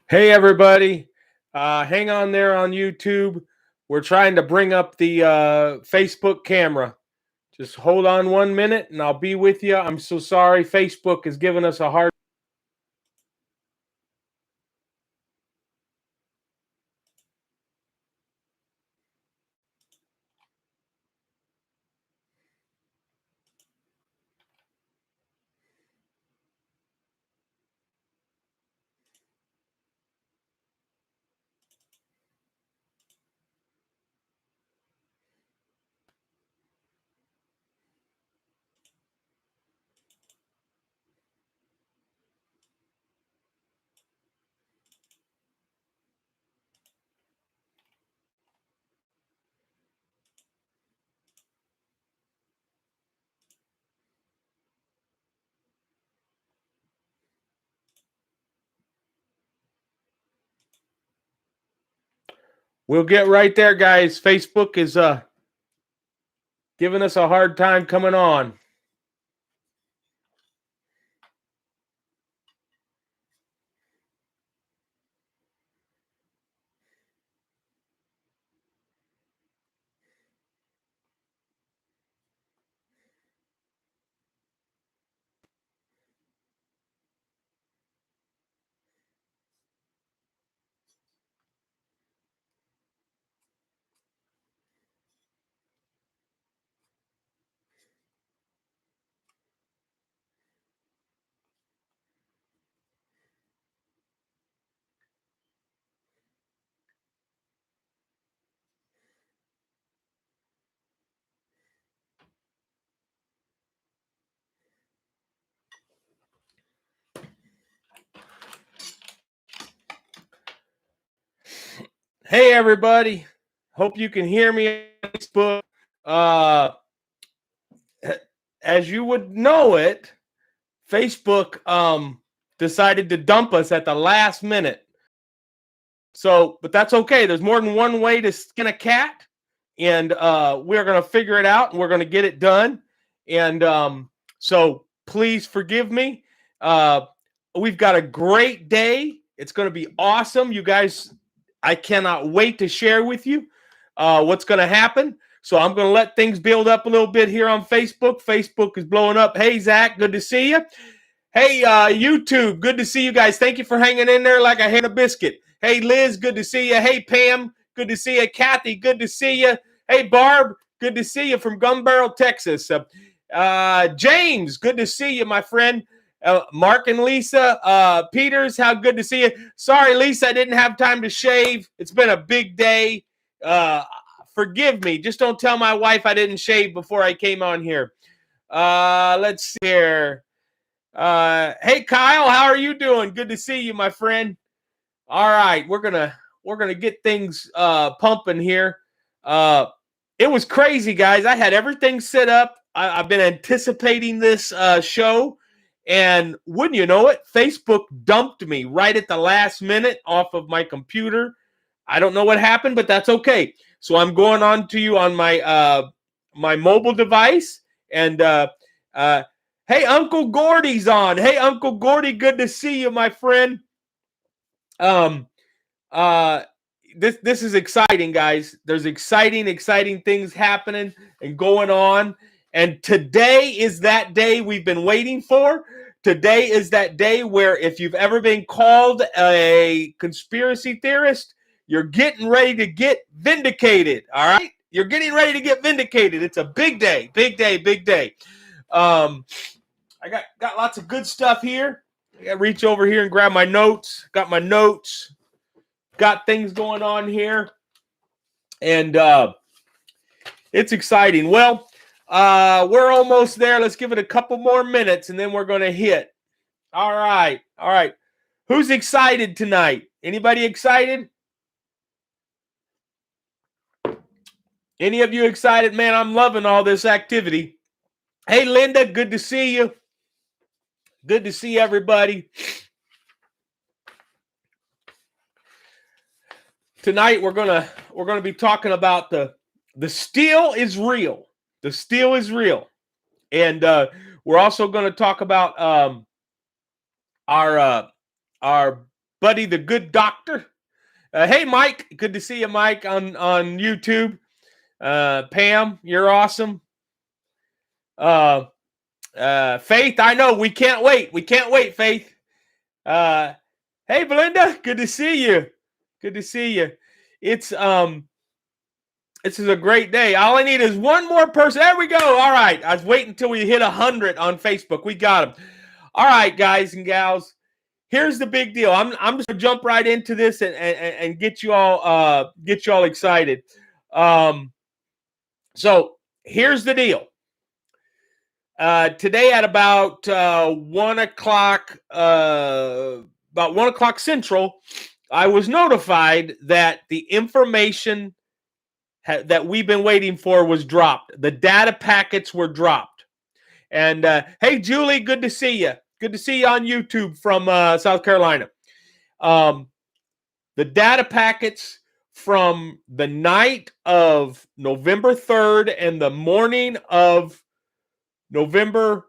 Hey, everybody. Hang on there on YouTube. We're trying to bring up the Facebook camera. Just hold on 1 minute and I'll be with you. I'm so sorry. Facebook is giving us a hard. We'll get right there, guys. Facebook is giving us a hard time coming on. Hey, everybody. Hope you can hear me on Facebook. As you would know it, Facebook decided to dump us at the last minute. So, but that's okay. There's more than one way to skin a cat, and we're going to figure it out, and we're going to get it done. And so, please forgive me. We've got a great day. It's going to be awesome, you guys. I cannot wait to share with you what's going to happen. So I'm going to let things build up a little bit here on Facebook. Facebook is blowing up. Hey, Zach, good to see you. Hey, YouTube, good to see you guys. Thank you for hanging in there like I had a biscuit. Hey, Liz, good to see you. Hey, Pam, good to see you. Kathy, good to see you. Hey, Barb, good to see you from Gun Barrel, Texas. James, good to see you, my friend. Mark and Lisa Peters, how good to see you. Sorry, Lisa, I didn't have time to shave. It's been a big day. Forgive me. Just don't tell my wife I didn't shave before I came on here. Let's see here. Hey, Kyle, how are you doing? Good to see you, my friend. All right, we're gonna get things pumping here. It was crazy, guys. I had everything set up. I've been anticipating this show, and wouldn't you know it, Facebook dumped me right at the last minute off of my computer. I don't know what happened, but that's okay. So I'm going on to you on my my mobile device, and hey, Uncle Gordy's on. Hey, Uncle Gordy, good to see you, my friend. Um, this is exciting, guys. There's exciting things happening and going on. And today is that day we've been waiting for. Today is that day where if you've ever been called a conspiracy theorist, you're getting ready to get vindicated. All right? You're getting ready to get vindicated. It's a big day, big day, big day. I got lots of good stuff here. I got to reach over here and grab my notes. Got my notes. Got things going on here. And it's exciting. Well, we're almost there. Let's give it a couple more minutes, and then we're going to hit. All right. All right. Who's excited tonight? Anybody excited? Any of you excited? Man, I'm loving all this activity. Hey, Linda, good to see you. Good to see everybody. Tonight we're gonna be talking about the steal is real. The steal is real, and we're also going to talk about our buddy, the good doctor. Hey, Mike. Good to see you, Mike, on YouTube. Pam, you're awesome. Faith, I know. We can't wait. We can't wait, Faith. Hey, Belinda. Good to see you. Good to see you. It's this is a great day. All I need is one more person. There we go. All right. I was waiting until we hit 100 on Facebook. We got them. All right, guys and gals. Here's the big deal. I'm just gonna jump right into this and get you all excited. So here's the deal. Today at about 1 o'clock, Central, I was notified that the information that we've been waiting for was dropped. The data packets were dropped. And hey, Julie, good to see you. Good to see you on YouTube from South Carolina. The data packets from the night of November 3rd and the morning of November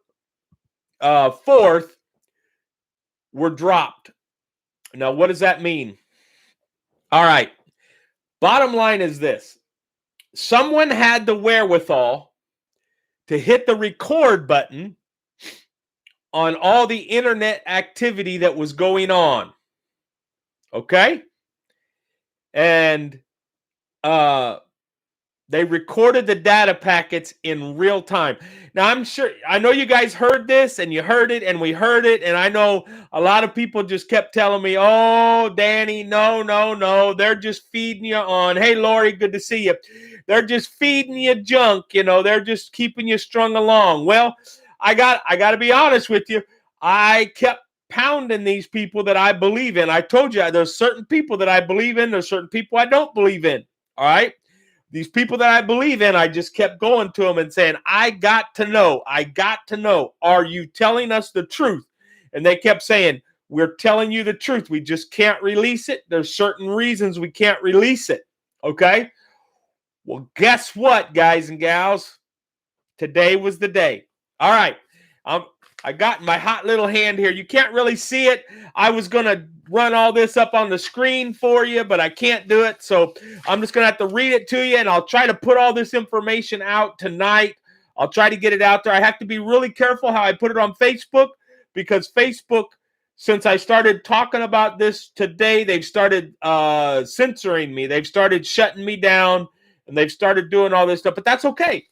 4th were dropped. Now, what does that mean? All right. Bottom line is this. Someone had the wherewithal to hit the record button on all the internet activity that was going on. Okay? And they recorded the data packets in real time. Now, I know you guys heard this, and you heard it, and we heard it, and I know a lot of people just kept telling me, oh, Danny, no, they're just feeding you on. Hey, Lori, good to see you. They're just feeding you junk, they're just keeping you strung along. Well, I got to be honest with you. I kept pounding these people that I believe in. I told you there's certain people that I believe in, there's certain people I don't believe in, all right? These people that I believe in, I just kept going to them and saying, I got to know, are you telling us the truth? And they kept saying, we're telling you the truth. We just can't release it. There's certain reasons we can't release it. Okay? Well, guess what, guys and gals? Today was the day. All right. I got my hot little hand here. You can't really see it. I was going to run all this up on the screen for you, but I can't do it. So I'm just going to have to read it to you, and I'll try to put all this information out tonight. I'll try to get it out there. I have to be really careful how I put it on Facebook, because Facebook, since I started talking about this today, they've started censoring me. They've started shutting me down, and they've started doing all this stuff. But that's okay.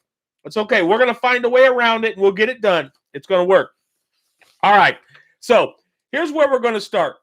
It's okay. We're going to find a way around it, and we'll get it done. It's going to work. All right. So here's where we're going to start.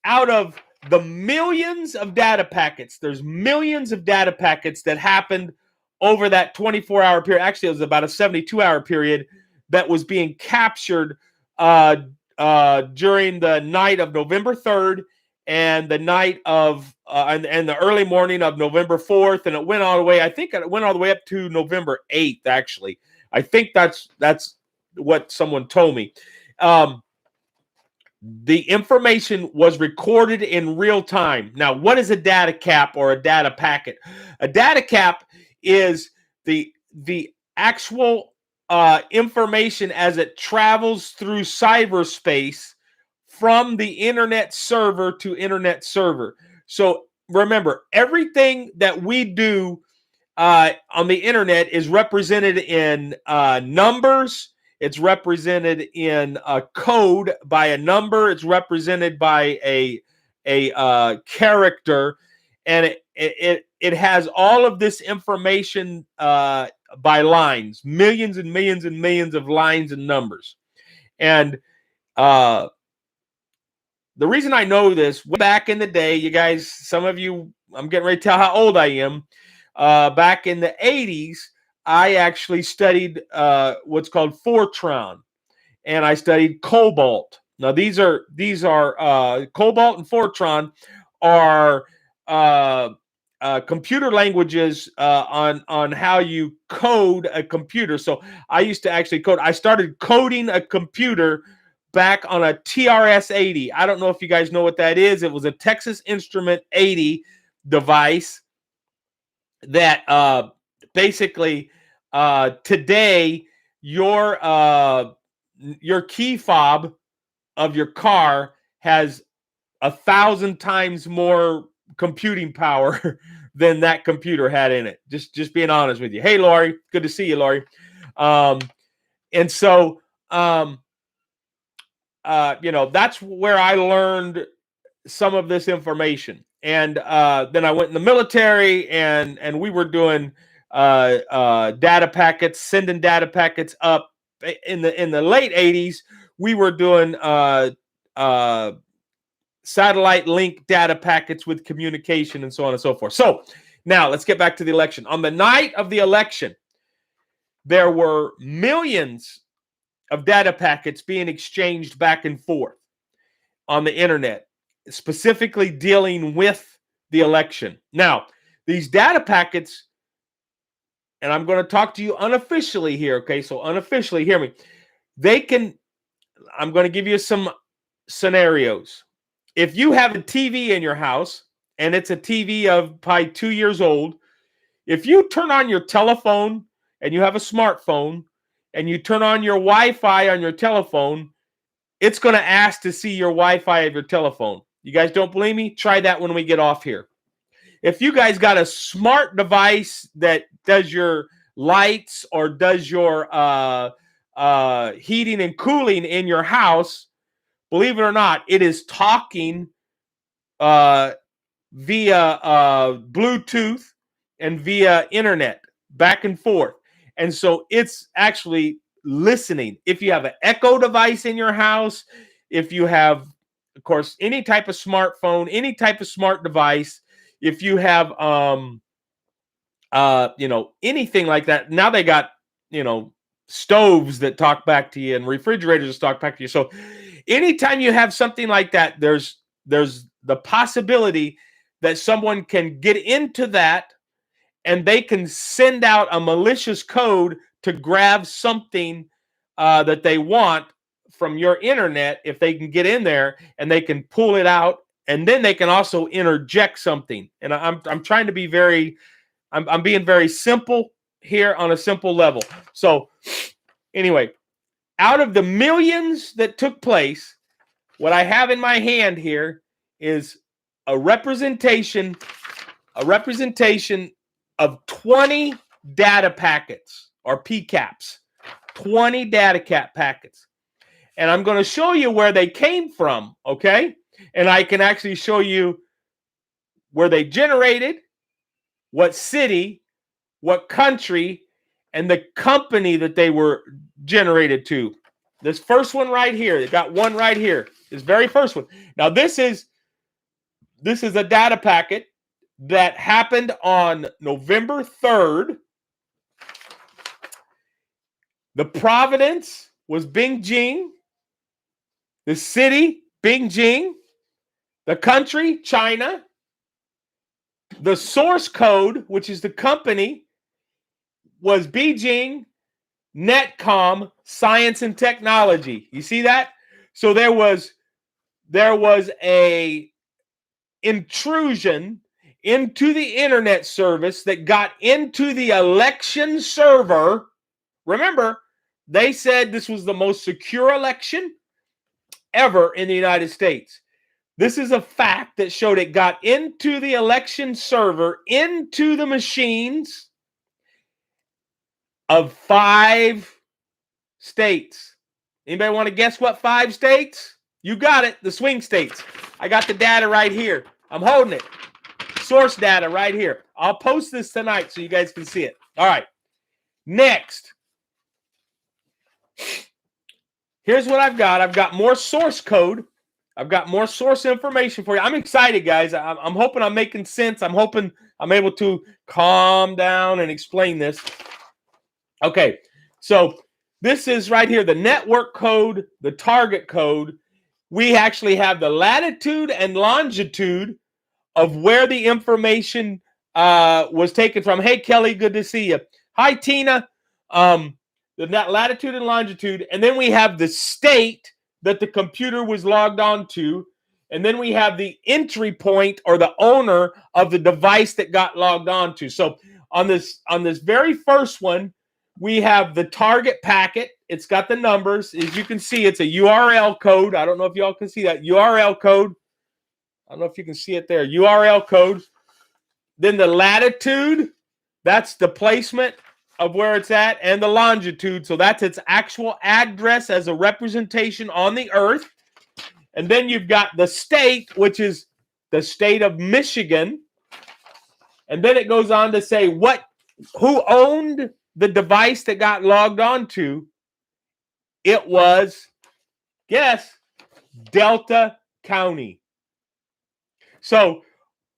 Out of the millions of data packets, there's millions of data packets that happened over that 24-hour period. Actually, it was about a 72-hour period that was being captured during the night of November 3rd and the night of and the early morning of November 4th, and it went all the way. I think it went all the way up to November 8th. Actually, I think that's what someone told me. The information was recorded in real time. Now, what is a data cap or a data packet? A data cap is the actual information as it travels through cyberspace from the internet server to internet server. So remember, everything that we do on the internet is represented in numbers. It's represented in a code by a number. It's represented by a character, and it has all of this information by lines, millions and millions and millions of lines and numbers. And the reason I know this, way back in the day, you guys, some of you, I'm getting ready to tell how old I am. Back in the 80s, I actually studied what's called Fortran, and I studied Cobalt. Now, these are Cobalt and Fortran are computer languages on how you code a computer. So I used to actually code. I started coding a computer back on a TRS-80. I don't know if you guys know what that is. It was a Texas Instrument 80 device that basically today your key fob of your car has 1,000 times more computing power than that computer had in it. Just being honest with you. Hey, Lori, good to see you, Lori. And so, that's where I learned some of this information. And then I went in the military, and we were doing data packets, sending data packets up in the late 80s. We were doing satellite link data packets with communication and so on and so forth. So now let's get back to the election. On the night of the election, there were millions of data packets being exchanged back and forth on the internet, specifically dealing with the election. Now, these data packets, and I'm going to talk to you unofficially here, okay? So unofficially, hear me. I'm going to give you some scenarios. If you have a TV in your house, and it's a TV of probably 2 years old, if you turn on your telephone and you have a smartphone and you turn on your Wi-Fi on your telephone, it's going to ask to see your Wi-Fi of your telephone. You guys don't believe me? Try that when we get off here. If you guys got a smart device that does your lights or does your heating and cooling in your house, believe it or not, it is talking via Bluetooth and via internet back and forth. And so it's actually listening. If you have an Echo device in your house, if you have, of course, any type of smartphone, any type of smart device, if you have, anything like that, now they got, stoves that talk back to you and refrigerators that talk back to you. So anytime you have something like that, there's the possibility that someone can get into that and they can send out a malicious code to grab something that they want from your internet. If they can get in there and they can pull it out, and then they can also interject something. And I'm trying to be I'm being very simple here on a simple level. So anyway, out of the millions that took place, what I have in my hand here is a representation of 20 data packets, or PCAPs, 20 data packets. And I'm going to show you where they came from, okay? And I can actually show you where they generated, what city, what country, and the company that they were generated to. This first one right here, they got one right here. This very first one. Now this is a data packet that happened on November 3rd. The province was Beijing. The city, Beijing. The country, China. The source code, which is the company, was Beijing Netcom Science and Technology. You see that? So there was a intrusion into the internet service that got into the election server. Remember, they said this was the most secure election ever in the United States. This is a fact that showed it got into the election server, into the machines of 5 states. Anybody want to guess what 5 states? You got it, the swing states. I got the data right here. I'm holding it. Source data right here. I'll post this tonight so you guys can see it. All right. Next. Here's what I've got. I've got more source code. I've got more source information for you. I'm excited, guys. I'm hoping I'm making sense. I'm hoping I'm able to calm down and explain this. Okay, so this is right here, the network code, the target code. We actually have the latitude and longitude of where the information was taken from. Hey, Kelly, good to see you. Hi, Tina. The latitude and longitude. And then we have the state that the computer was logged on to. And then we have the entry point, or the owner of the device that got logged on to. So on this very first one, we have the target packet. It's got the numbers. As you can see, it's a URL code. I don't know if y'all can see that URL code. I don't know if you can see it there. URL code. Then the latitude, that's the placement of where it's at, and the longitude. So that's its actual address as a representation on the earth. And then you've got the state, which is the state of Michigan. And then it goes on to say who owned the device that got logged onto. It was, guess, Delta County. So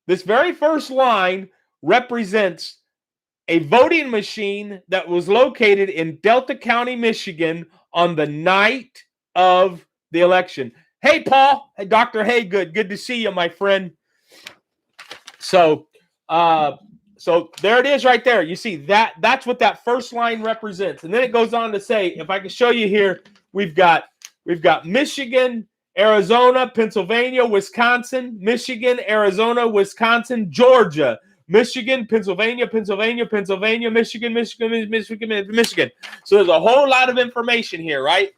this very first line represents a voting machine that was located in Delta County, Michigan on the night of the election. Hey, Paul. Hey, Dr. Haygood. Good to see you, my friend. So there it is right there. You see that's what that first line represents. And then it goes on to say, if I can show you here, we've got Michigan, Arizona, Pennsylvania, Wisconsin, Michigan, Arizona, Wisconsin, Georgia, Michigan, Pennsylvania, Michigan. So there's a whole lot of information here, right?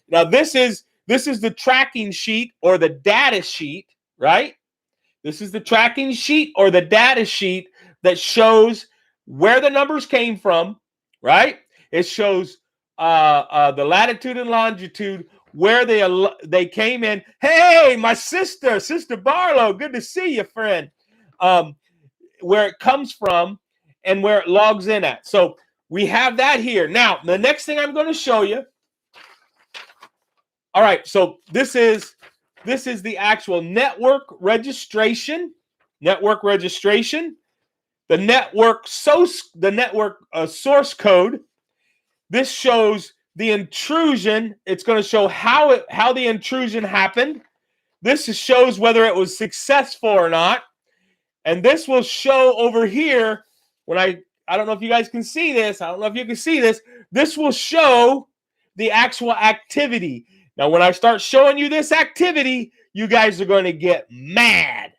Now this is the tracking sheet or the data sheet, right? This is the tracking sheet or the data sheet that shows where the numbers came from, right? It shows the latitude and longitude, where they came in. Hey, my sister Barlow, good to see you, friend. Where it comes from and where it logs in at. So we have that here. Now, the next thing I'm going to show you. All right, so this is the actual network registration. The network source code. This shows the intrusion. It's going to show how the intrusion happened. This shows whether it was successful or not. And this will show over here when I don't know if you guys can see this. I don't know if you can see this. This will show the actual activity. Now, when I start showing you this activity, you guys are going to get mad.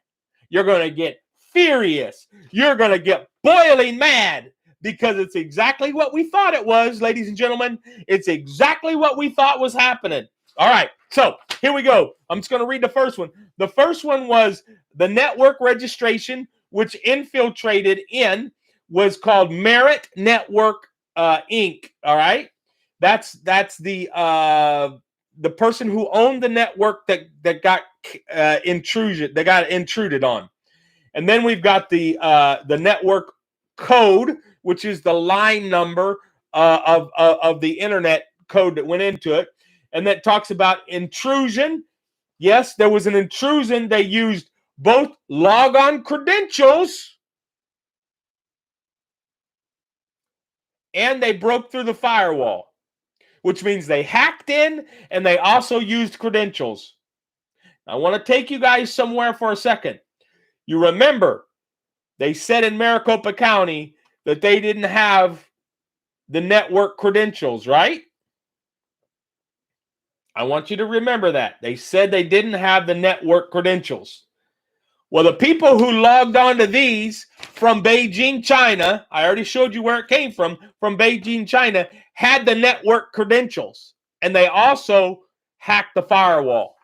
You're going to get furious. You're going to get boiling mad because it's exactly what we thought it was, ladies and gentlemen. It's exactly what we thought was happening. All right, so here we go. I'm just going to read the first one. The first one was the network registration, which infiltrated in, was called Merit Network Inc. All right, that's the person who owned the network that got intruded on. And then we've got the network code, which is the line number of the internet code that went into it. And that talks about intrusion. Yes, there was an intrusion. They used both logon credentials and they broke through the firewall, which means they hacked in and they also used credentials. I want to take you guys somewhere for a second. You remember, they said in Maricopa County that they didn't have the network credentials, right? I want you to remember that. They said they didn't have the network credentials. Well, the people who logged onto these from Beijing, China, I already showed you where it came from Beijing, China, had the network credentials. And they also hacked the firewall.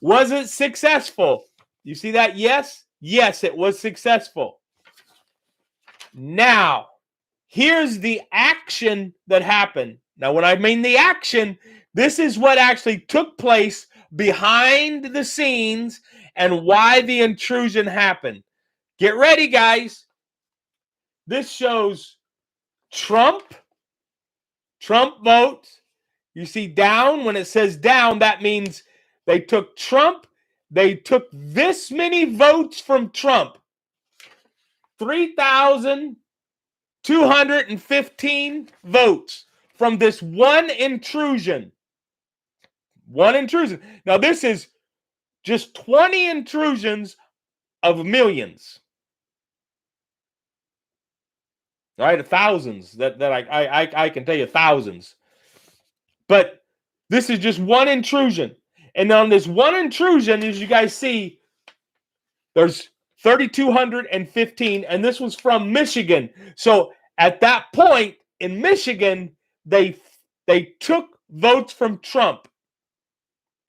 Was it successful? You see that? Yes? Yes, it was successful. Now, here's the action that happened. Now, when I mean the action, this is what actually took place behind the scenes and why the intrusion happened. Get ready, guys. This shows Trump votes. You see down, when it says down, that means they took Trump. They took this many votes from Trump. 3,215 votes from this one intrusion. One intrusion. Now, this is just 20 intrusions of millions. All right, thousands. That I can tell you thousands. But this is just one intrusion. And on this one intrusion, as you guys see, there's 3,215, and this was from Michigan. So at that point in Michigan, they took votes from Trump.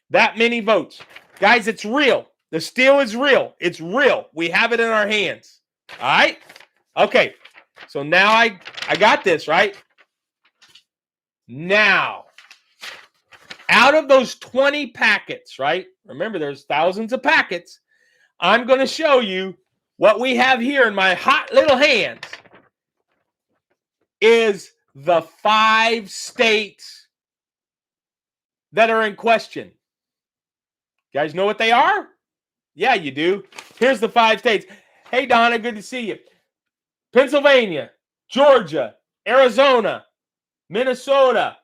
That many votes. Guys, it's real. The steal is real. It's real. We have it in our hands. All right? Okay. So now I got this, right? Now, out of those 20 packets, right? Remember, there's thousands of packets. I'm going to show you what we have here in my hot little hands is the 5 states that are in question. You guys know what they are? Yeah, you do. Here's the 5 states. Hey, Donna, good to see you. Pennsylvania, Georgia, Arizona, Minnesota,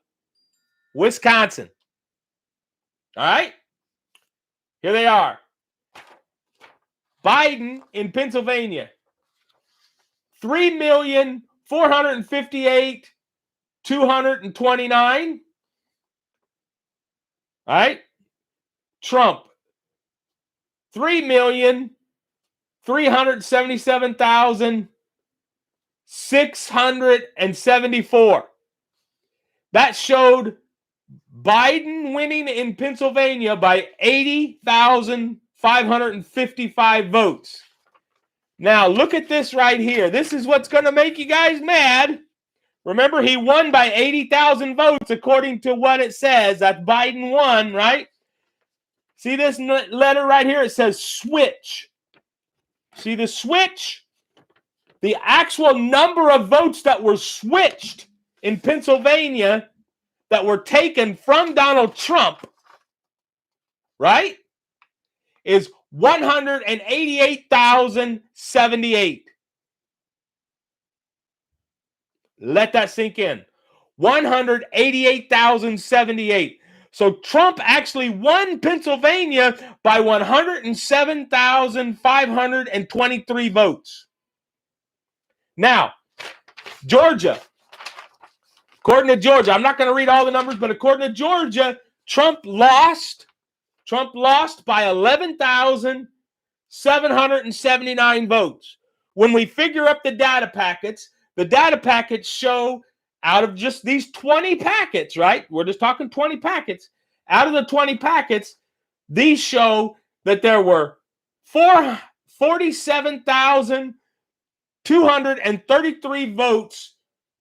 Wisconsin. All right? Here they are. Biden in Pennsylvania, 3,458,229. All right? Trump, 3,377,674. That showed Biden winning in Pennsylvania by 80,555 votes. Now, look at this right here. This is what's going to make you guys mad. Remember, he won by 80,000 votes according to what it says. That Biden won, right? See this letter right here? It says switch. See the switch? The actual number of votes that were switched in Pennsylvania that were taken from Donald Trump, right, is 188,078. Let that sink in. 188,078. So Trump actually won Pennsylvania by 107,523 votes. Now, Georgia. According to Georgia, I'm not going to read all the numbers, but according to Georgia, Trump lost by 11,779 votes. When we figure up the data packets show out of just these 20 packets, right? We're just talking 20 packets. Out of the 20 packets, these show that there were 47,233 votes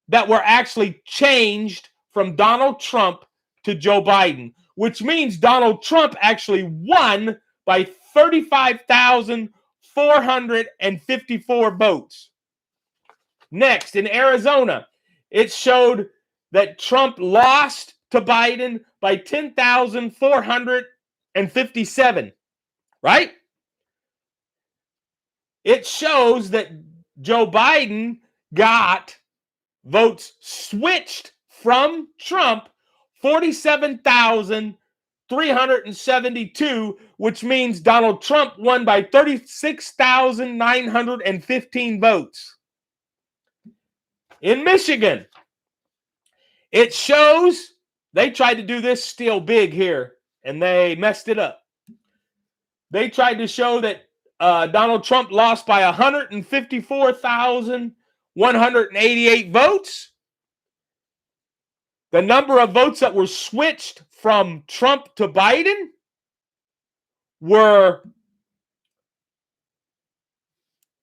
that were actually changed from Donald Trump to Joe Biden, which means Donald Trump actually won by 35,454 votes. Next, in Arizona, it showed that Trump lost to Biden by 10,457, right? It shows that Joe Biden got votes switched from Trump, 47,372, which means Donald Trump won by 36,915 votes. In Michigan, it shows they tried to do this still big here, and they messed it up. They tried to show that Donald Trump lost by 154,188 votes. The number of votes that were switched from Trump to Biden were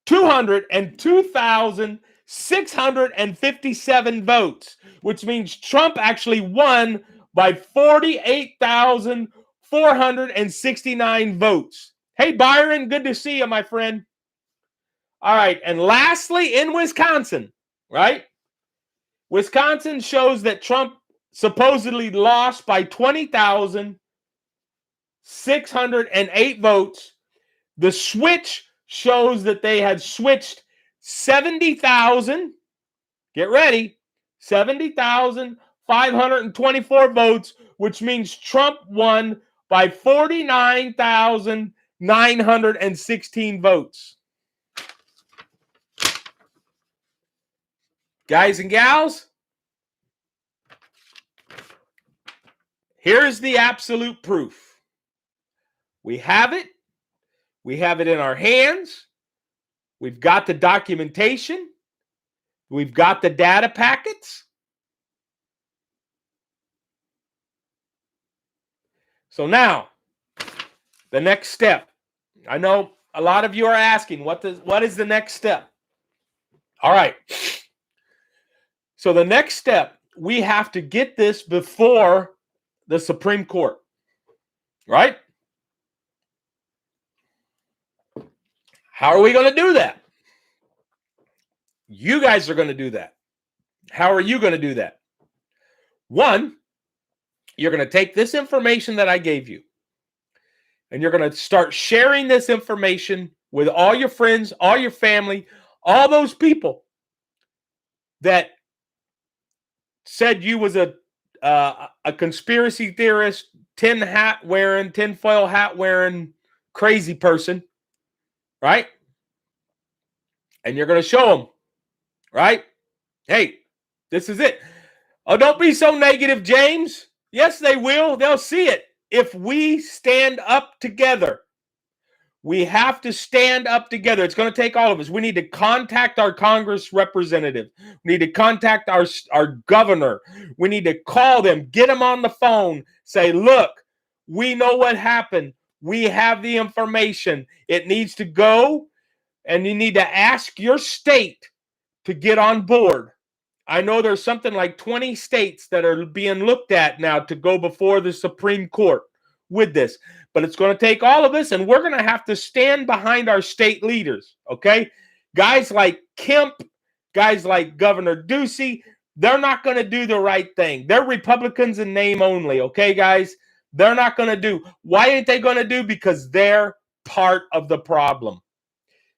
202,657 votes, which means Trump actually won by 48,469 votes. Hey, Byron, good to see you, my friend. All right, and lastly, in Wisconsin, right? Wisconsin shows that Trump supposedly lost by 20,608 votes. The switch shows that they had switched 70,000, get ready, 70,524 votes, which means Trump won by 49,916 votes. Guys and gals, here's the absolute proof. We have it. We have it in our hands. We've got the documentation. We've got the data packets. So now, the next step, I know a lot of you are asking, what is the next step? All right. So the next step, we have to get this before the Supreme Court, right? How are we going to do that? You guys are going to do that. How are you going to do that? One, you're going to take this information that I gave you, and you're going to start sharing this information with all your friends, all your family, all those people that said you was a conspiracy theorist, tinfoil hat wearing crazy person, right? And you're going to show them, right? Hey, this is it. Oh, don't be so negative, James. Yes, they will. They'll see it. If we stand up together, we have to stand up together. It's going to take all of us. We need to contact our Congress representative. We need to contact our governor. We need to call them, get them on the phone, say, look, we know what happened. We have the information. It needs to go, and you need to ask your state to get on board. I know there's something like 20 states that are being looked at now to go before the Supreme Court with this. But it's going to take all of us, and we're going to have to stand behind our state leaders, okay? Guys like Kemp, guys like Governor Ducey, they're not going to do the right thing. They're Republicans in name only, okay, guys? They're not going to do. Why ain't they going to do? Because they're part of the problem.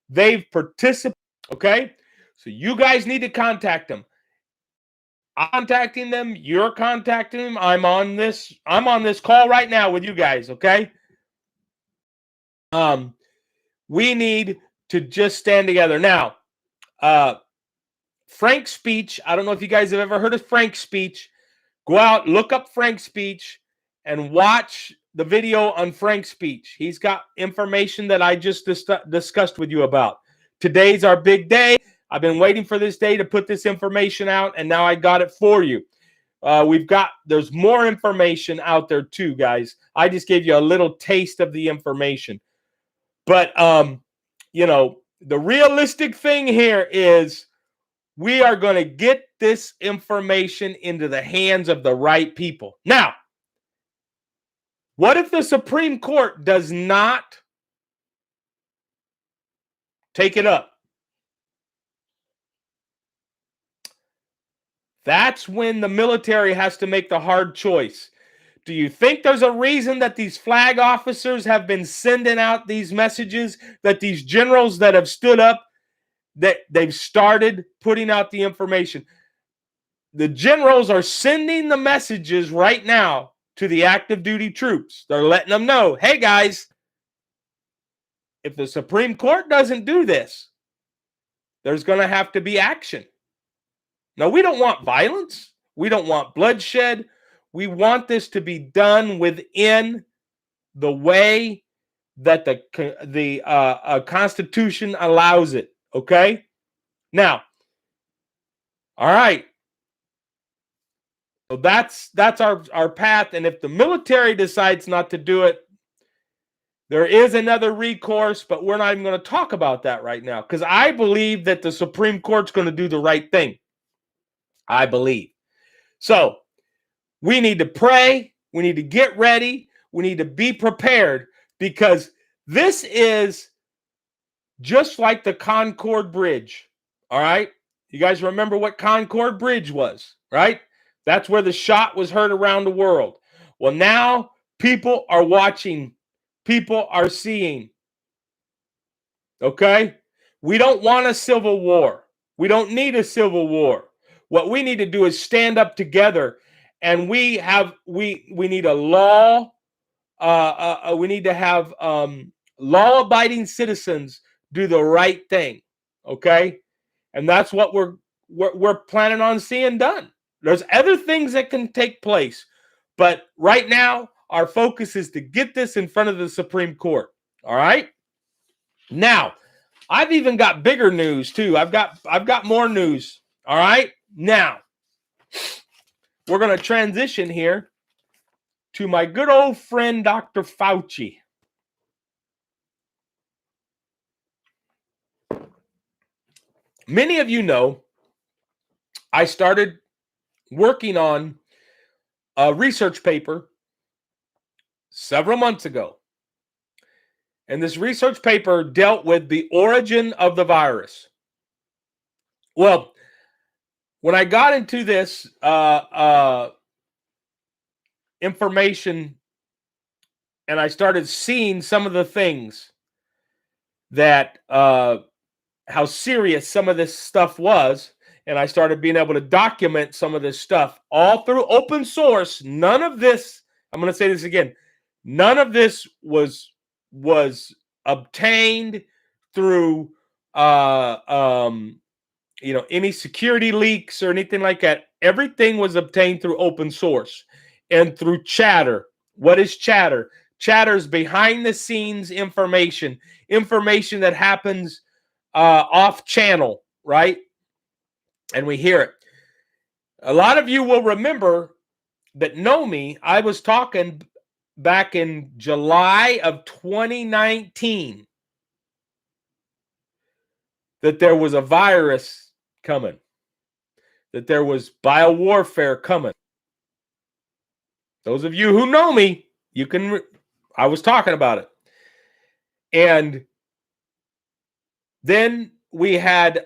They've participated, okay? So you guys need to contact them. I'm contacting them. You're contacting them. I'm on this call right now with you guys, okay? We need to just stand together. Now, Frank's speech, I don't know if you guys have ever heard of Frank's speech. Go out, look up Frank's speech, and watch the video on Frank's speech. He's got information that I just discussed with you about. Today's our big day. I've been waiting for this day to put this information out, and now I got it for you. There's more information out there too, guys. I just gave you a little taste of the information. But, the realistic thing here is we are going to get this information into the hands of the right people. Now, what if the Supreme Court does not take it up? That's when the military has to make the hard choice. Do you think there's a reason that these flag officers have been sending out these messages, that these generals that have stood up, that they've started putting out the information? The generals are sending the messages right now to the active duty troops. They're letting them know, hey guys, if the Supreme Court doesn't do this, there's going to have to be action. Now, we don't want violence. We don't want bloodshed. We want this to be done within the way that the Constitution allows it. Okay? Now, all right. So that's our path. And if the military decides not to do it, there is another recourse, but we're not even going to talk about that right now because I believe that the Supreme Court's going to do the right thing. I believe. So we need to pray. We need to get ready. We need to be prepared because this is just like the Concord Bridge. All right. You guys remember what Concord Bridge was, right? That's where the shot was heard around the world. Well, now people are watching. People are seeing. Okay? We don't want a civil war. We don't need a civil war. What we need to do is stand up together, and we need a law. We need to have law-abiding citizens do the right thing. Okay, and that's what we're planning on seeing done. There's other things that can take place, but right now our focus is to get this in front of the Supreme Court. All right. Now, I've even got bigger news too. I've got more news. All right. Now, we're going to transition here to my good old friend, Dr. Fauci. Many of you know I started working on a research paper several months ago. And this research paper dealt with the origin of the virus. Well, when I got into this information and I started seeing some of the things that how serious some of this stuff was, and I started being able to document some of this stuff all through open source. None of this, I'm going to say this again, none of this was obtained through any security leaks or anything like that. Everything was obtained through open source and through chatter. What is chatter? Chatter is behind the scenes information that happens off channel, right? And we hear it. A lot of you will remember that know me. I was talking back in July of 2019 that there was a virus coming, that there was biowarfare coming. Those of you who know me, I was talking about it. And then we had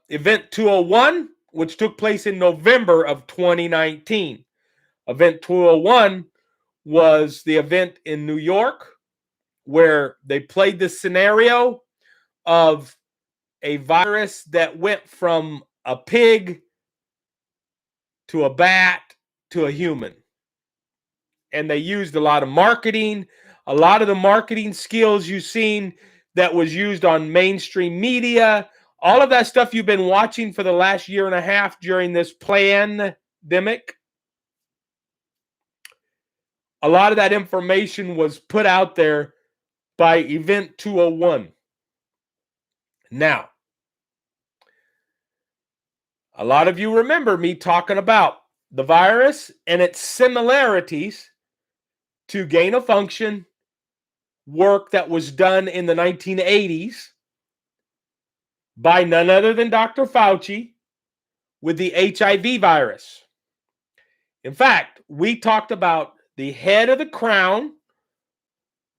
Event 201, which took place in November of 2019. Event 201 was the event in New York where they played the scenario of a virus that went from a pig to a bat to a human. And they used a lot of marketing, a lot of the marketing skills you've seen that was used on mainstream media, all of that stuff you've been watching for the last year and a half during this pandemic. A lot of that information was put out there by Event 201. Now, a lot of you remember me talking about the virus and its similarities to gain-of-function work that was done in the 1980s by none other than Dr. Fauci with the HIV virus. In fact, we talked about the head of the crown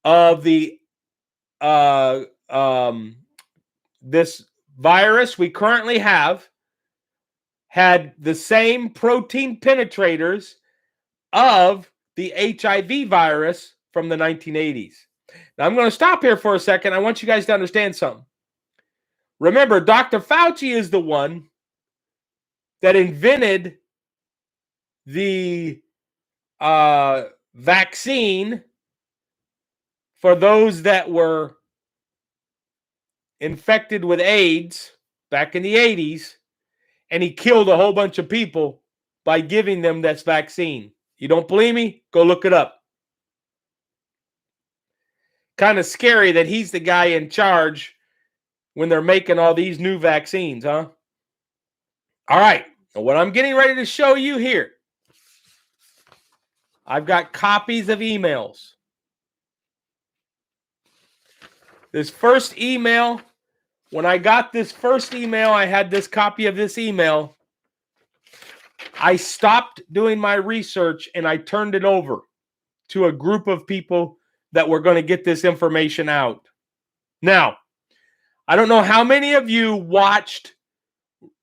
of the this virus we currently have had the same protein penetrators of the HIV virus from the 1980s. Now, I'm going to stop here for a second. I want you guys to understand something. Remember, Dr. Fauci is the one that invented the vaccine for those that were infected with AIDS back in the 80s, and he killed a whole bunch of people by giving them this vaccine. You don't believe me? Go look it up. Kind of scary that he's the guy in charge when they're making all these new vaccines, huh? All right. Now what I'm getting ready to show you here, I've got copies of emails. This first email, when I got this first email, I had this copy of this email. I stopped doing my research and I turned it over to a group of people that were going to get this information out. Now, I don't know how many of you watched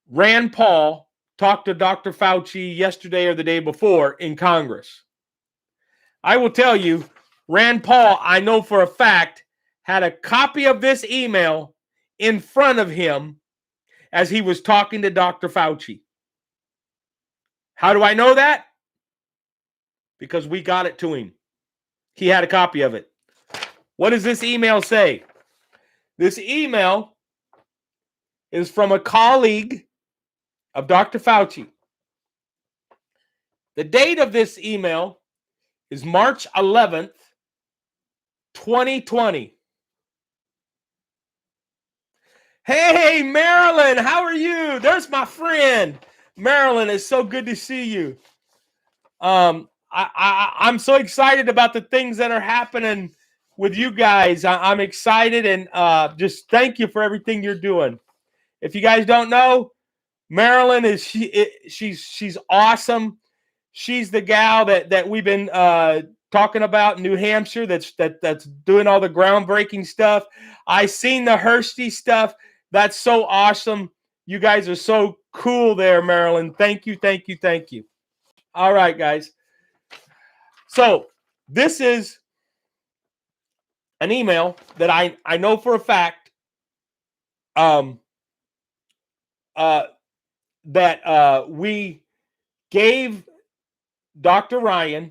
Rand Paul talk to Dr. Fauci yesterday or the day before in Congress. I will tell you, Rand Paul, I know for a fact, had a copy of this email in front of him as he was talking to Dr. Fauci. How do I know that? Because we got it to him. He had a copy of it. What does this email say? This email is from a colleague of Dr. Fauci. The date of this email is March 11th, 2020. Hey, Marilyn, how are you? There's my friend. Marilyn, it's so good to see you. I'm so excited about the things that are happening with you guys. I'm excited, and just thank you for everything you're doing. If you guys don't know, Marilyn is she's awesome. She's the gal that we've been talking about in New Hampshire. That's doing all the groundbreaking stuff. I seen the Hursty stuff. That's so awesome. You guys are so cool there, Marilyn. Thank you, thank you, thank you. All right, guys. So this is an email that I know for a fact that we gave Dr. Ryan,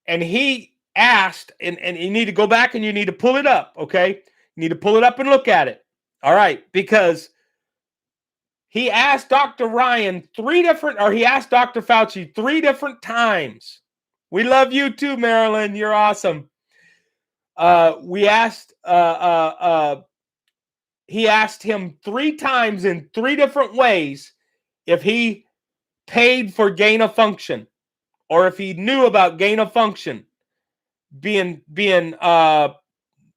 and he asked, and you need to go back and you need to pull it up, okay? You need to pull it up and look at it. All right, because he asked Dr. Ryan he asked Dr. Fauci 3 different times. We love you too, Marilyn. You're awesome. He asked him 3 times in 3 different ways if he paid for gain of function, or if he knew about gain of function being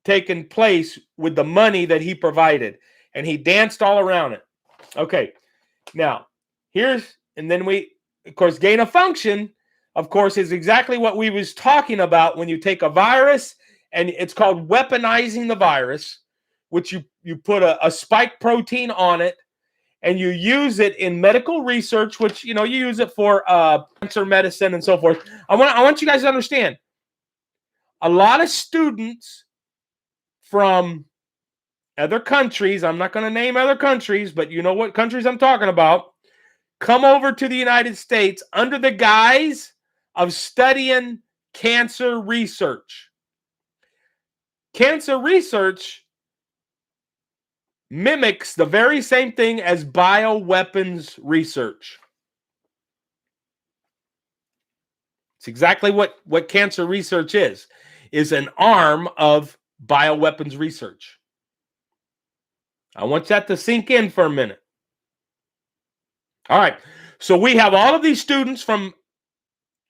taken place with the money that he provided, and he danced all around it. Okay, now and then of course, gain of function, of course, is exactly what we was talking about when you take a virus, and it's called weaponizing the virus, which you put a spike protein on it, and you use it in medical research, which, you use it for cancer medicine and so forth. I want you guys to understand, a lot of students from other countries, I'm not going to name other countries, but you know what countries I'm talking about, come over to the United States under the guise of studying cancer research. Cancer research mimics the very same thing as bioweapons research. It's exactly what cancer research is an arm of bioweapons research. I want that to sink in for a minute. All right, so we have all of these students from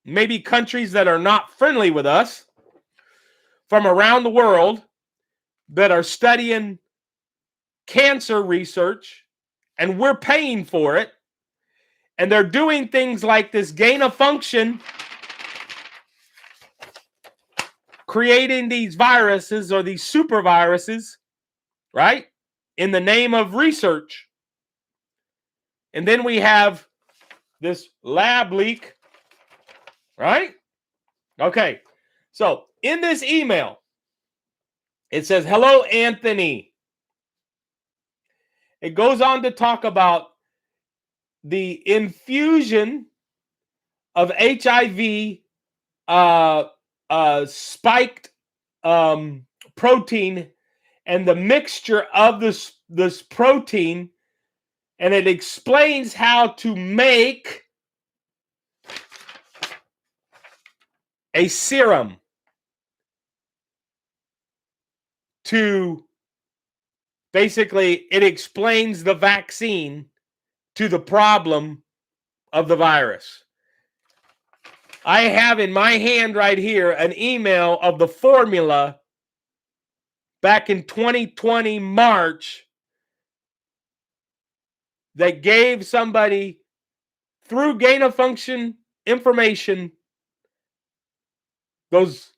maybe countries that are not friendly with us, from around the world, that are studying cancer research, and we're paying for it, and they're doing things like this gain of function, creating these viruses or these super viruses, right, in the name of research. And then we have this lab leak, right? Okay, so in this email, it says, "Hello, Anthony." It goes on to talk about the infusion of HIV spiked protein, and the mixture of this protein, and it explains how to make a serum to basically, it explains the vaccine to the problem of the virus. I have in my hand right here an email of the formula back in 2020 March that gave somebody, through gain of function information, those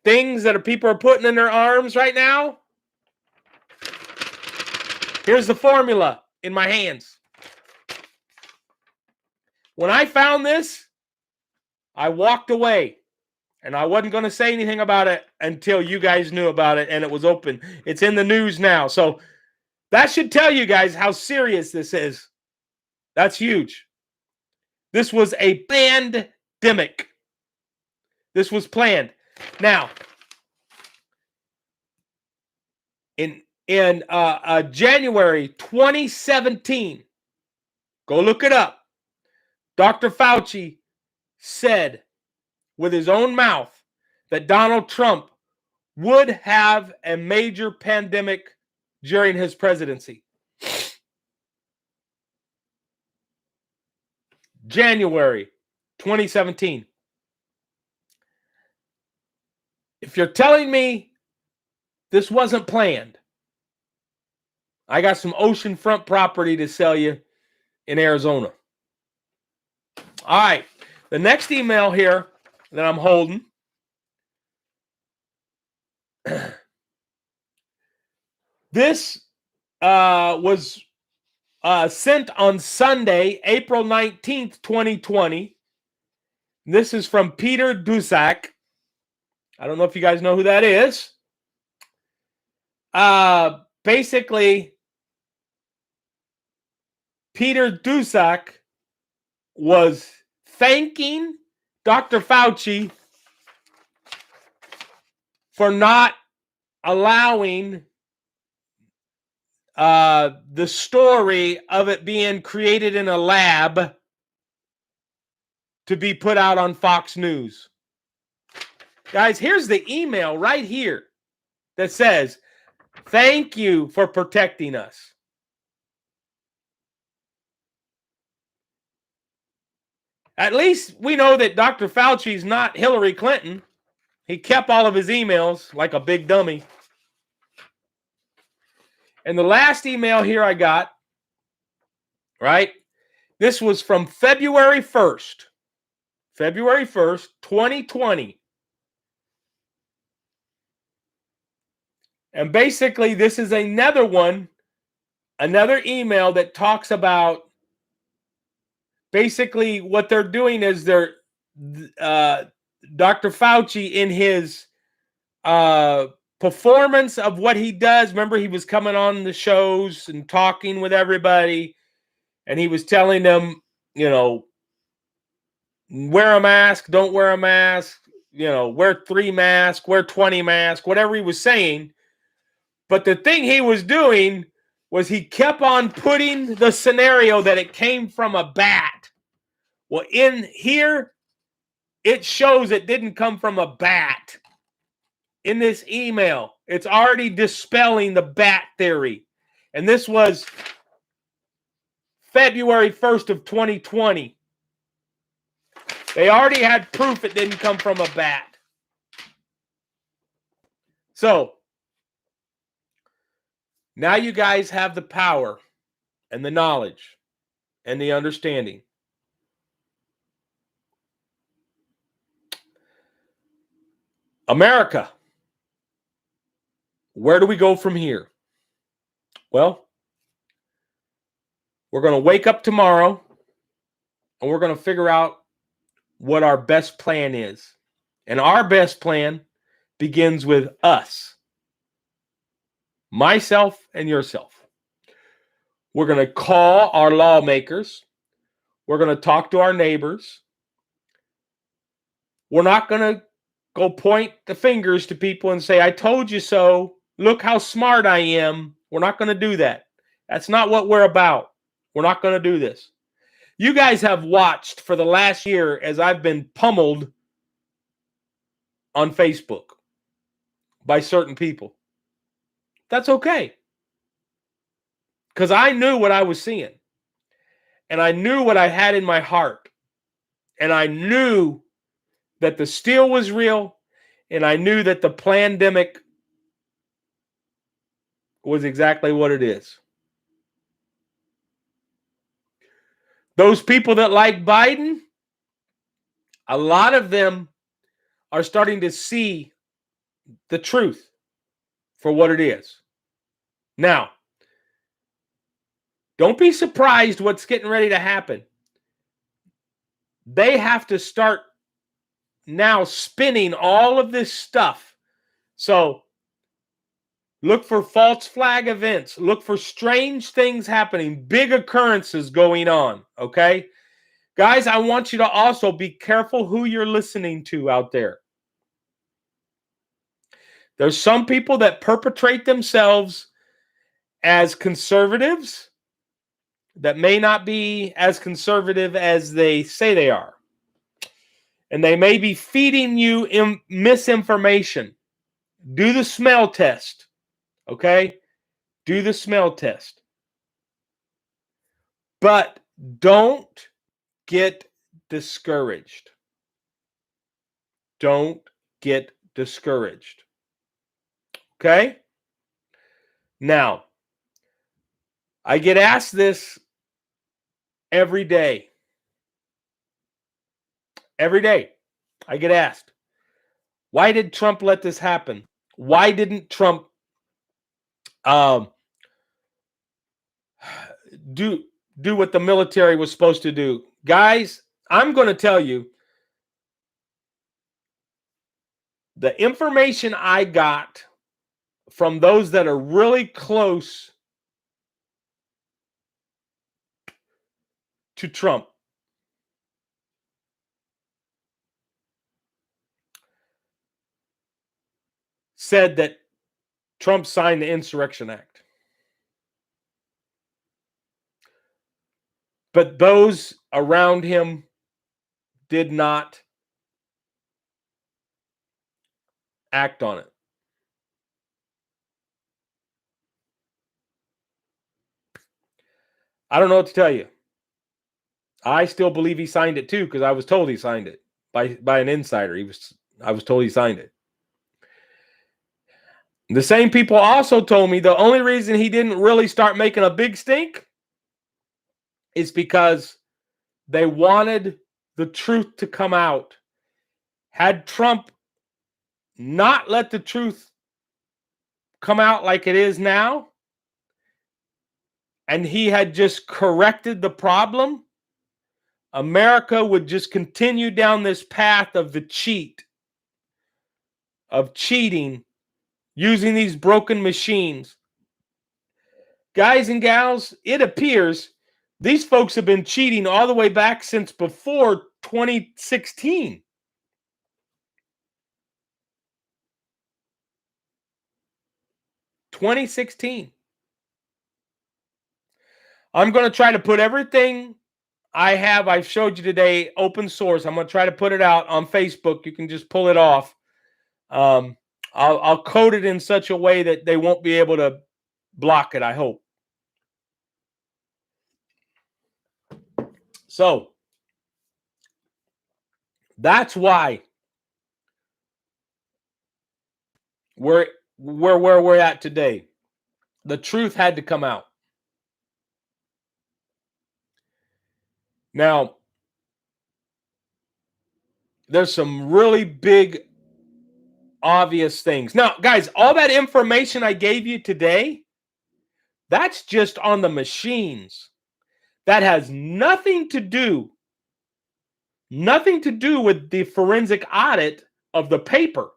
things that people are putting in their arms right now. Here's the formula in my hands. When I found this, I walked away, and I wasn't going to say anything about it until you guys knew about it, and it was open. It's in the news now. So that should tell you guys how serious this is. That's huge. This was a pandemic. This was planned. Now, in January 2017, go look it up, Dr. Fauci said with his own mouth that Donald Trump would have a major pandemic during his presidency. January 2017. If you're telling me this wasn't planned, I got some oceanfront property to sell you in Arizona. All right. The next email here that I'm holding. This was sent on Sunday, April 19th, 2020. This is from Peter Dusak. I don't know if you guys know who that is. Basically, Peter Dusak was thanking Dr. Fauci for not allowing the story of it being created in a lab to be put out on Fox News. Guys, here's the email right here that says, "Thank you for protecting us." At least we know that Dr. Fauci is not Hillary Clinton. He kept all of his emails like a big dummy. And the last email here I got, right? This was from February 1st. February 1st, 2020. And basically, this is another one, another email that talks about basically what they're doing is they're Dr. Fauci in his performance of what he does. Remember, he was coming on the shows and talking with everybody, and he was telling them, you know, wear a mask, don't wear a mask, you know, wear 3 masks, wear 20 masks, whatever he was saying. But the thing he was doing was he kept on putting the scenario that it came from a bat. Well, in here, it shows it didn't come from a bat. In this email, it's already dispelling the bat theory. And this was February 1st of 2020. They already had proof it didn't come from a bat. So, now you guys have the power and the knowledge and the understanding. America, where do we go from here? Well, we're going to wake up tomorrow and we're going to figure out what our best plan is. And our best plan begins with us, myself and yourself. We're going to call our lawmakers. We're going to talk to our neighbors. We're not going to go point the fingers to people and say, I told you so. Look how smart I am. We're not going to do that. That's not what we're about. We're not going to do this. You guys have watched for the last year as I've been pummeled on Facebook by certain people. That's okay. Because I knew what I was seeing. And I knew what I had in my heart. And I knew that the steal was real. And I knew that the pandemic was exactly what it is. Those people that like Biden, a lot of them are starting to see the truth for what it is. Now, don't be surprised what's getting ready to happen. They have to start now spinning all of this stuff. So look for false flag events. Look for strange things happening, big occurrences going on, okay? Guys, I want you to also be careful who you're listening to out there. There's some people that perpetrate themselves as conservatives that may not be as conservative as they say they are. And they may be feeding you misinformation. Do the smell test, okay? Do the smell test. But don't get discouraged. Don't get discouraged. Okay? Now, I get asked this every day. Every day I get asked, why did Trump let this happen? Why didn't Trump do what the military was supposed to do? Guys, I'm going to tell you, the information I got from those that are really close to Trump said that Trump signed the Insurrection Act. But those around him did not act on it. I don't know what to tell you. I still believe he signed it too, because I was told he signed it by an insider. I was told he signed it. The same people also told me the only reason he didn't really start making a big stink is because they wanted the truth to come out. Had Trump not let the truth come out like it is now, and he had just corrected the problem, America would just continue down this path of the cheating, using these broken machines. Guys and gals, it appears these folks have been cheating all the way back since before 2016. I'm going to try to put everything I've showed you today open source. I'm going to try to put it out on Facebook. You can just pull it off. I'll code it in such a way that they won't be able to block it, I hope. So that's why we're where we're at today. The truth had to come out. Now, there's some really big, obvious things. Now, guys, all that information I gave you today, that's just on the machines. That has nothing to do with the forensic audit of the paper.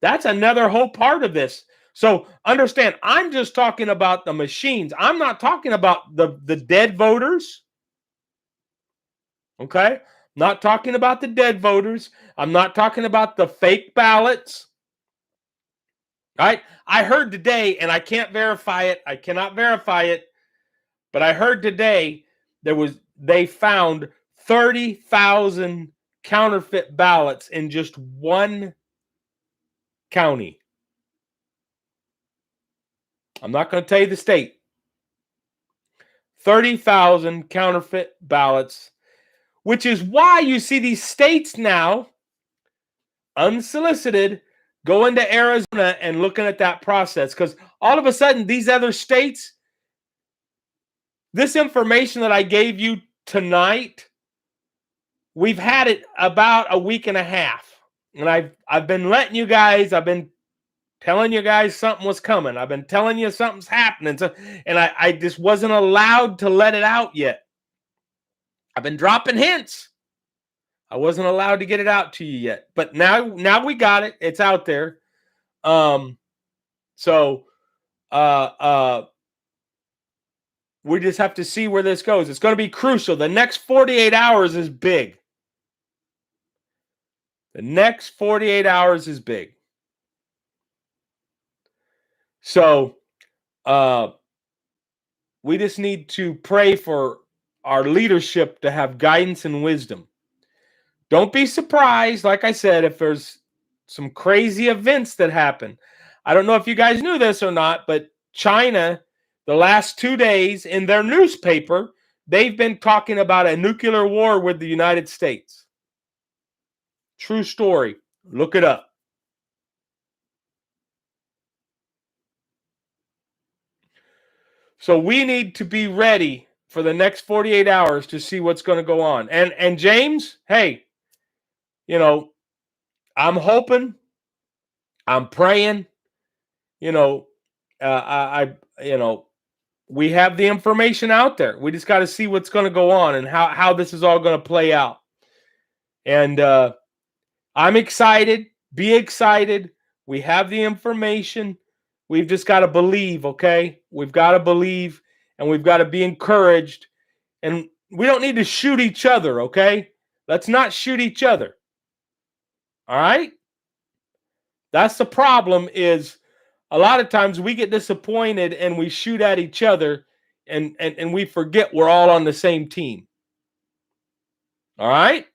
That's another whole part of this. So understand, I'm just talking about the machines. I'm not talking about the dead voters. Okay? Not talking about the dead voters. I'm not talking about the fake ballots. Right? I heard today, and I can't verify it. I cannot verify it. But I heard today they found 30,000 counterfeit ballots in just one county. I'm not going to tell you the state. 30,000 counterfeit ballots, which is why you see these states now, unsolicited, going to Arizona and looking at that process. Because all of a sudden, these other states, this information that I gave you tonight, we've had it about a week and a half. And I've been letting you guys, I've been telling you guys something was coming. I've been telling you something's happening. So, and I just wasn't allowed to let it out yet. I've been dropping hints. I wasn't allowed to get it out to you yet. But now we got it. It's out there. So we just have to see where this goes. It's going to be crucial. The next 48 hours is big. The next 48 hours is big. So we just need to pray for our leadership to have guidance and wisdom. Don't be surprised, like I said, if there's some crazy events that happen. I don't know if you guys knew this or not, but China, the last 2 days in their newspaper, they've been talking about a nuclear war with the United States. True story. Look it up. So we need to be ready for the next 48 hours to see what's going to go on. And James, hey, I'm hoping, I'm praying, you know, we have the information out there. We just got to see what's going to go on and how this is all going to play out. And I'm excited. Be excited. We have the information. We've just got to believe, okay? We've got to believe, and we've got to be encouraged. And we don't need to shoot each other, okay? Let's not shoot each other. All right? That's the problem, is a lot of times we get disappointed and we shoot at each other, and we forget we're all on the same team. All right?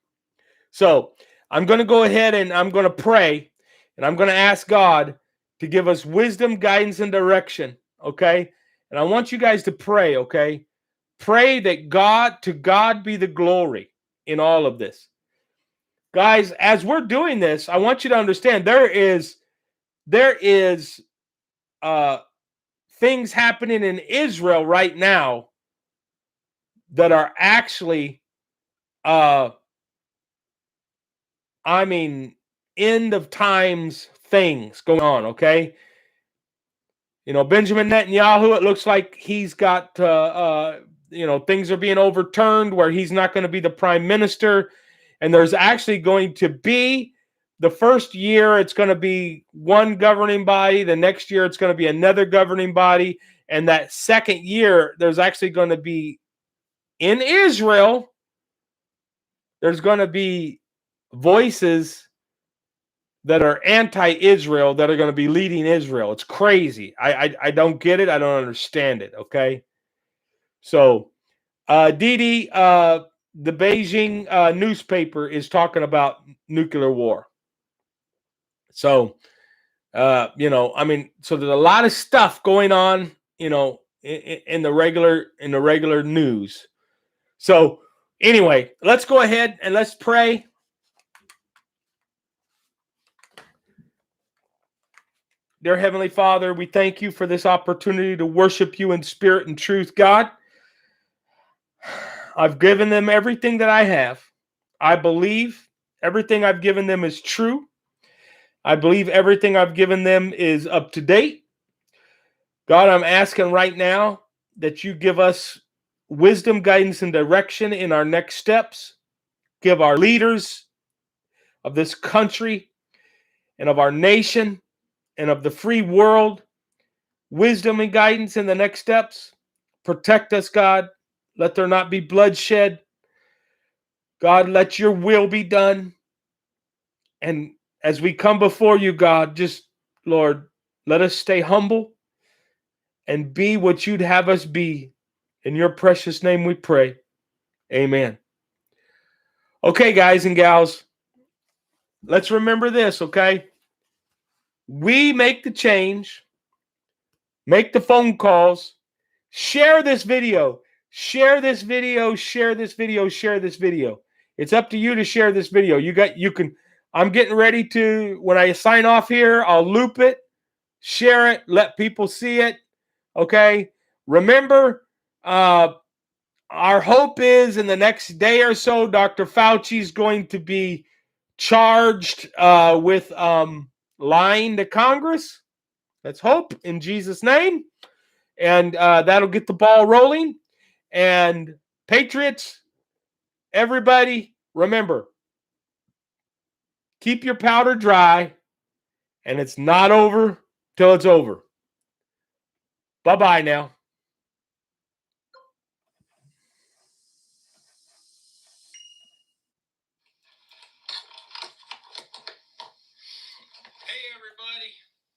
So I'm going to go ahead and I'm going to pray, and I'm going to ask God to give us wisdom, guidance, and direction, okay? And I want you guys to pray, okay? Pray that to God be the glory in all of this. Guys, as we're doing this, I want you to understand there is things happening in Israel right now that are actually end of times things going on, okay? Benjamin Netanyahu, it looks like he's got, things are being overturned where he's not going to be the prime minister. And there's actually going to be, the first year, it's going to be one governing body. The next year, it's going to be another governing body. And that second year, there's actually going to be, in Israel, there's going to be voices that are anti-Israel that are going to be leading Israel. It's crazy. I don't get it. I don't understand it, okay? So, Didi, the Beijing newspaper is talking about nuclear war. So, so there's a lot of stuff going on, in the regular news. So, anyway, let's go ahead and let's pray. Dear Heavenly Father, we thank you for this opportunity to worship you in spirit and truth, God. I've given them everything that I have. I believe everything I've given them is true. I believe everything I've given them is up to date. God, I'm asking right now that you give us wisdom, guidance, and direction in our next steps. Give our leaders of this country and of our nation and of the free world wisdom and guidance in the next steps. Protect us, God. Let there not be bloodshed. God, let your will be done. And as we come before you, God, just, Lord, let us stay humble and be what you'd have us be. In your precious name we pray. Amen. Okay, guys and gals, let's remember this, okay? We make the change. Make the phone calls. Share this video. Share this video. Share this video. Share this video. It's up to you to share this video. I'm getting ready to, when I sign off here, I'll loop it, share it, let people see it. Okay. Remember, our hope is in the next day or so, Dr. Fauci is going to be charged with lying to Congress. Let's hope in Jesus' name. And that'll get the ball rolling. And Patriots, everybody, remember, keep your powder dry, and it's not over till it's over. Bye-bye now.